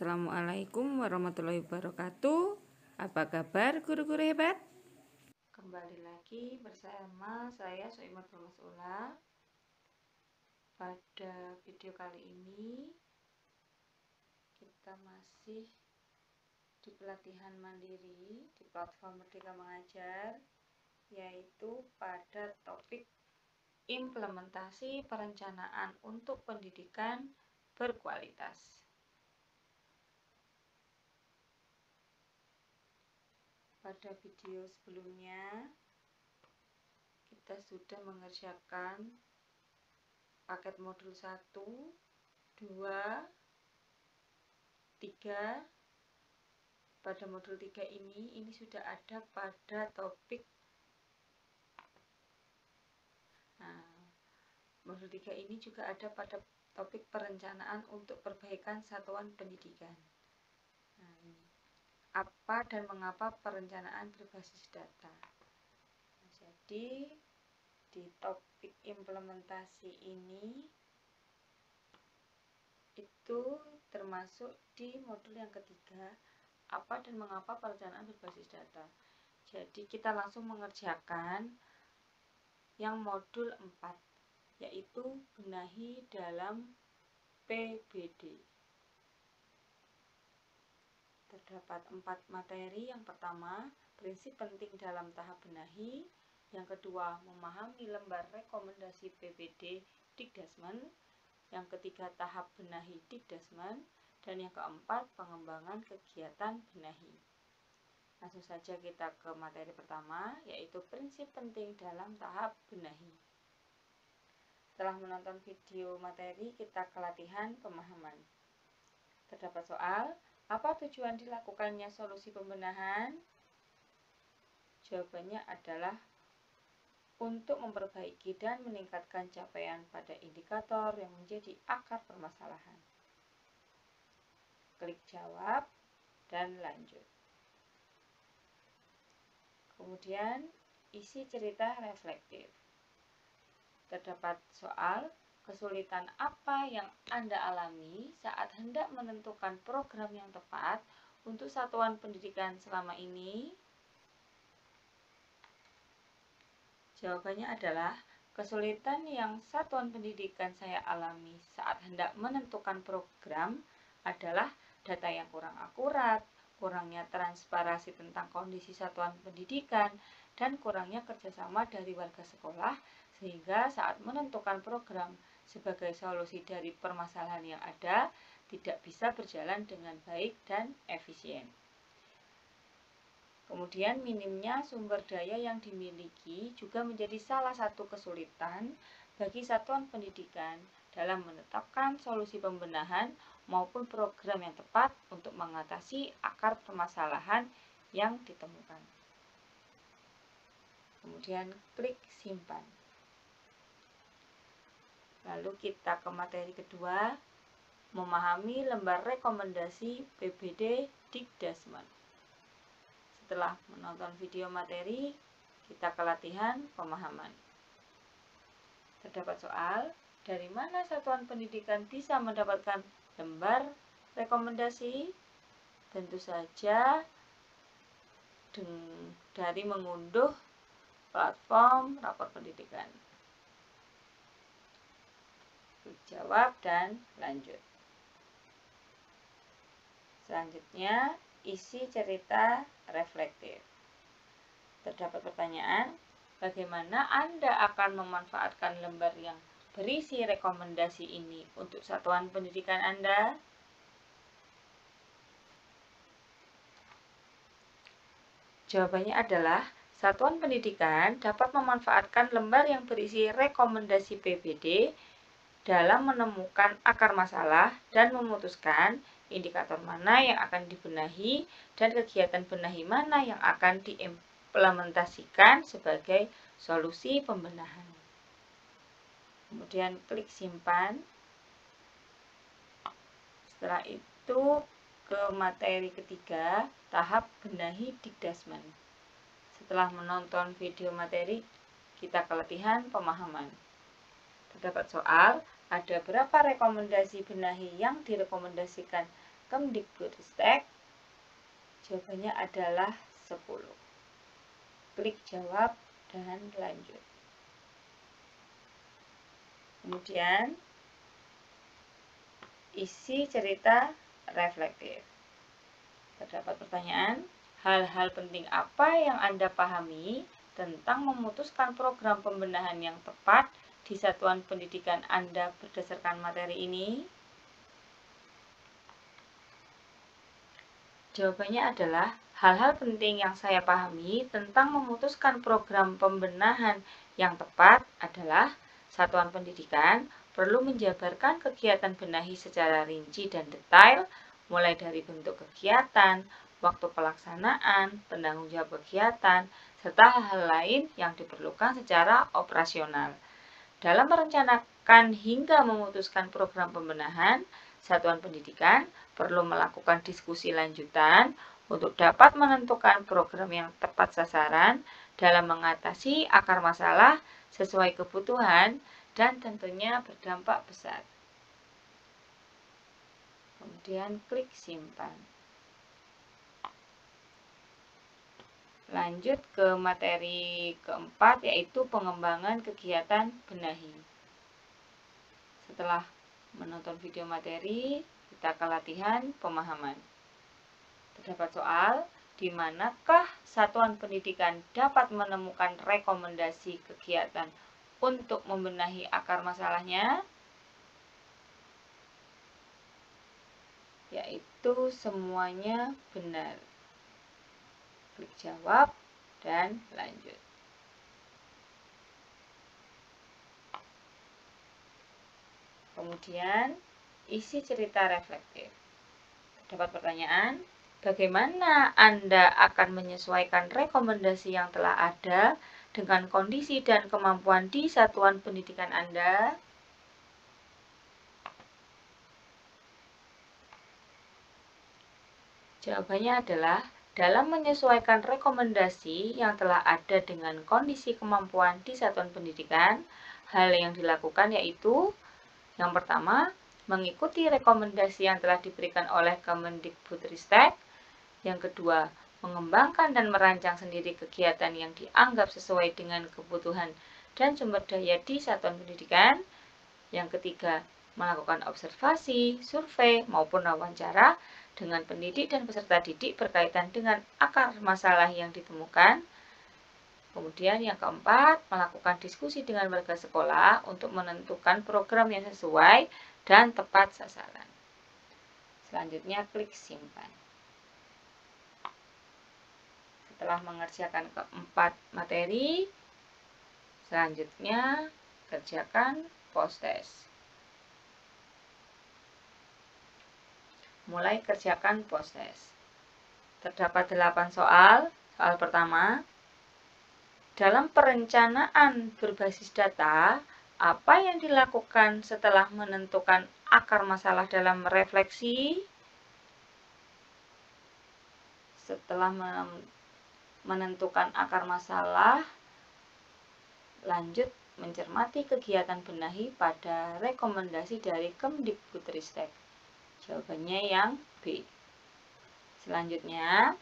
Assalamualaikum warahmatullahi wabarakatuh. Apa kabar guru-guru hebat? Kembali lagi bersama saya Soimah Masula. Pada video kali ini kita masih di pelatihan mandiri di platform Merdeka Mengajar, yaitu pada topik implementasi perencanaan untuk pendidikan berkualitas. Pada video sebelumnya kita sudah mengerjakan paket modul 1, 2, 3. Pada modul 3 ini sudah ada pada topik modul 3 ini juga ada pada topik perencanaan untuk perbaikan satuan pendidikan. Apa dan mengapa perencanaan berbasis data. Jadi di topik implementasi ini itu termasuk di modul yang ketiga, apa dan mengapa perencanaan berbasis data. Jadi kita langsung mengerjakan yang modul 4, yaitu benahi dalam PBD. Terdapat 4 materi. Yang pertama, prinsip penting dalam tahap benahi. Yang kedua, memahami lembar rekomendasi PBD Dikdasmen. Yang ketiga, tahap benahi Dikdasmen. Dan yang keempat, pengembangan kegiatan benahi. Langsung saja kita ke materi pertama, yaitu prinsip penting dalam tahap benahi. Setelah menonton video materi, kita ke latihan pemahaman. Terdapat soal, apa tujuan dilakukannya solusi pembenahan? Jawabannya adalah untuk memperbaiki dan meningkatkan capaian pada indikator yang menjadi akar permasalahan. Klik jawab dan lanjut. Kemudian isi cerita reflektif. Terdapat soal, kesulitan apa yang Anda alami saat hendak menentukan program yang tepat untuk satuan pendidikan selama ini? Jawabannya adalah, kesulitan yang satuan pendidikan saya alami saat hendak menentukan program adalah data yang kurang akurat, kurangnya transparansi tentang kondisi satuan pendidikan, dan kurangnya kerjasama dari warga sekolah, sehingga saat menentukan program sebagai solusi dari permasalahan yang ada, tidak bisa berjalan dengan baik dan efisien. Kemudian minimnya sumber daya yang dimiliki juga menjadi salah satu kesulitan bagi satuan pendidikan dalam menetapkan solusi pembenahan maupun program yang tepat untuk mengatasi akar permasalahan yang ditemukan. Kemudian klik simpan. Lalu kita ke materi kedua, memahami lembar rekomendasi PBD Dikdasmen. Setelah menonton video materi, kita ke latihan pemahaman. Terdapat soal, dari mana satuan pendidikan bisa mendapatkan lembar rekomendasi? Tentu saja dari mengunduh platform rapor pendidikan. Jawab dan lanjut. Selanjutnya, isi cerita reflektif. Terdapat pertanyaan, bagaimana Anda akan memanfaatkan lembar yang berisi rekomendasi ini untuk satuan pendidikan Anda? Jawabannya adalah, satuan pendidikan dapat memanfaatkan lembar yang berisi rekomendasi PBD dalam menemukan akar masalah dan memutuskan indikator mana yang akan dibenahi dan kegiatan benahi mana yang akan diimplementasikan sebagai solusi pembenahan. Kemudian klik simpan. Setelah itu ke materi ketiga, tahap benahi Dikdasmen. Setelah menonton video materi, kita ke latihan pemahaman. Terdapat soal, ada berapa rekomendasi benahi yang direkomendasikan Kemdikbudristek? Jawabannya adalah 10. Klik jawab dan lanjut. Kemudian isi cerita reflektif. Terdapat pertanyaan, hal-hal penting apa yang Anda pahami tentang memutuskan program pembenahan yang tepat di satuan pendidikan Anda berdasarkan materi ini? Jawabannya adalah, hal-hal penting yang saya pahami tentang memutuskan program pembenahan yang tepat adalah satuan pendidikan perlu menjabarkan kegiatan benahi secara rinci dan detail, mulai dari bentuk kegiatan, waktu pelaksanaan, penanggung jawab kegiatan, serta hal-hal lain yang diperlukan secara operasional. Dalam merencanakan hingga memutuskan program pembenahan, satuan pendidikan perlu melakukan diskusi lanjutan untuk dapat menentukan program yang tepat sasaran dalam mengatasi akar masalah sesuai kebutuhan dan tentunya berdampak besar. Kemudian klik simpan. Lanjut ke materi keempat, yaitu pengembangan kegiatan benahi. Setelah menonton video materi, kita ke latihan pemahaman. Terdapat soal, di manakah satuan pendidikan dapat menemukan rekomendasi kegiatan untuk membenahi akar masalahnya? Yaitu semuanya benar. Klik jawab dan lanjut. Kemudian, isi cerita reflektif. Terdapat pertanyaan, bagaimana Anda akan menyesuaikan rekomendasi yang telah ada dengan kondisi dan kemampuan di satuan pendidikan Anda? Jawabannya adalah, dalam menyesuaikan rekomendasi yang telah ada dengan kondisi kemampuan di satuan pendidikan, hal yang dilakukan yaitu, yang pertama, mengikuti rekomendasi yang telah diberikan oleh Kemendikbudristek. Yang kedua, mengembangkan dan merancang sendiri kegiatan yang dianggap sesuai dengan kebutuhan dan sumber daya di satuan pendidikan. Yang ketiga, melakukan observasi, survei, maupun wawancara dengan pendidik dan peserta didik berkaitan dengan akar masalah yang ditemukan. Kemudian yang keempat, melakukan diskusi dengan warga sekolah untuk menentukan program yang sesuai dan tepat sasaran. Selanjutnya klik simpan. Setelah mengerjakan keempat materi, selanjutnya kerjakan post-test. Mulai kerjakan post-test. Terdapat 8 soal. Soal pertama, dalam perencanaan berbasis data, apa yang dilakukan setelah menentukan akar masalah dalam refleksi? Setelah menentukan akar masalah, lanjut mencermati kegiatan benahi pada rekomendasi dari Kemdikbudristek. Jawabannya yang B. Selanjutnya,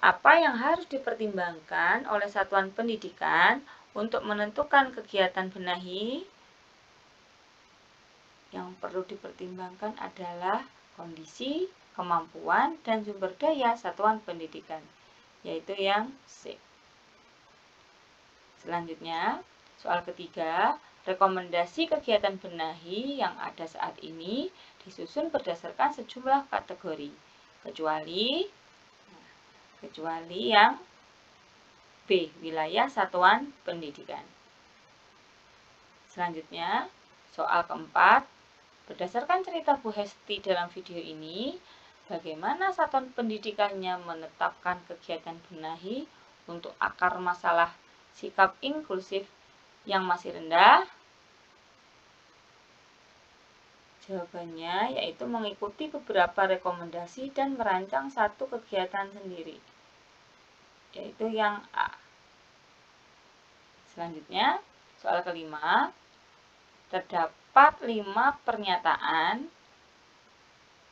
apa yang harus dipertimbangkan oleh satuan pendidikan untuk menentukan kegiatan benahi? Yang perlu dipertimbangkan adalah kondisi, kemampuan, dan sumber daya satuan pendidikan, yaitu yang C. Selanjutnya, soal ketiga, rekomendasi kegiatan benahi yang ada saat ini disusun berdasarkan sejumlah kategori, kecuali yang B, wilayah satuan pendidikan. Selanjutnya, soal keempat, berdasarkan cerita Bu Hesti dalam video ini, bagaimana satuan pendidikannya menetapkan kegiatan benahi untuk akar masalah sikap inklusif yang masih rendah? Jawabannya yaitu mengikuti beberapa rekomendasi dan merancang satu kegiatan sendiri, yaitu yang A. Selanjutnya, soal kelima, terdapat 5 pernyataan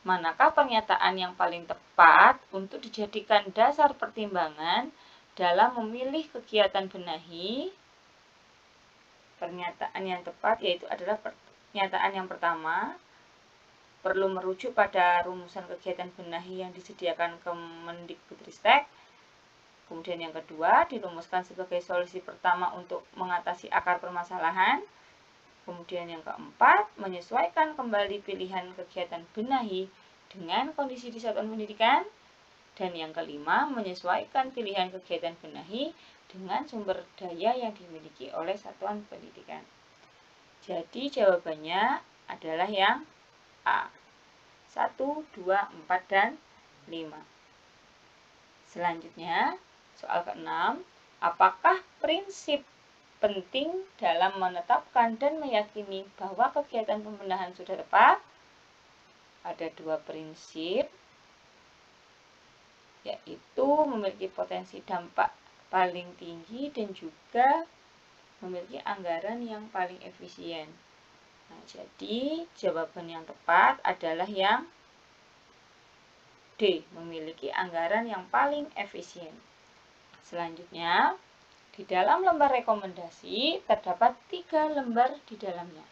manakah pernyataan yang paling tepat untuk dijadikan dasar pertimbangan dalam memilih kegiatan benahi? Pernyataan yang tepat yaitu adalah pernyataan yang pertama, perlu merujuk pada rumusan kegiatan benahi yang disediakan Kemendikbudristek. Kemudian yang kedua, dirumuskan sebagai solusi pertama untuk mengatasi akar permasalahan. Kemudian yang keempat, menyesuaikan kembali pilihan kegiatan benahi dengan kondisi di satuan pendidikan. Dan yang kelima, menyesuaikan pilihan kegiatan benahi dengan sumber daya yang dimiliki oleh satuan pendidikan. Jadi jawabannya adalah yang A. 1, 2, 4, dan 5. Selanjutnya, soal ke-6. Apakah prinsip penting dalam menetapkan dan meyakini bahwa kegiatan pembenahan sudah tepat? Ada dua prinsip, yaitu memiliki potensi dampak paling tinggi dan juga memiliki anggaran yang paling efisien. Nah, jadi jawaban yang tepat adalah yang D, memiliki anggaran yang paling efisien. Selanjutnya, di dalam lembar rekomendasi terdapat 3 lembar di dalamnya.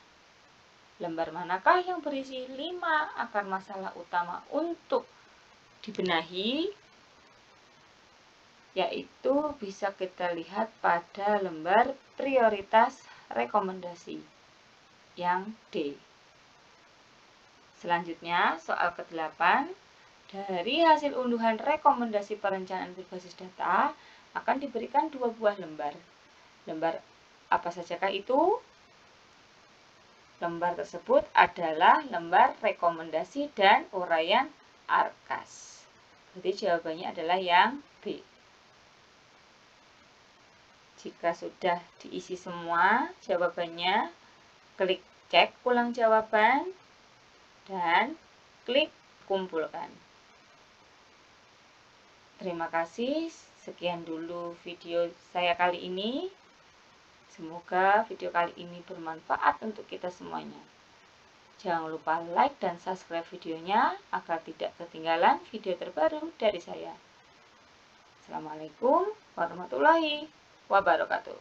Lembar manakah yang berisi 5 akar masalah utama untuk dibenahi? Yaitu bisa kita lihat pada lembar prioritas rekomendasi yang D. Selanjutnya, soal ke-8. Dari hasil unduhan rekomendasi perencanaan berbasis data akan diberikan 2 buah lembar. Lembar apa sajakah itu? Lembar tersebut adalah lembar rekomendasi dan uraian ARKAS. Jadi jawabannya adalah yang B. Jika sudah diisi semua jawabannya, klik cek ulang jawaban dan klik kumpulkan. Terima kasih, sekian dulu video saya kali ini. Semoga video kali ini bermanfaat untuk kita semuanya. Jangan lupa like dan subscribe videonya agar tidak ketinggalan video terbaru dari saya. Assalamualaikum warahmatullahi wabarakatuh.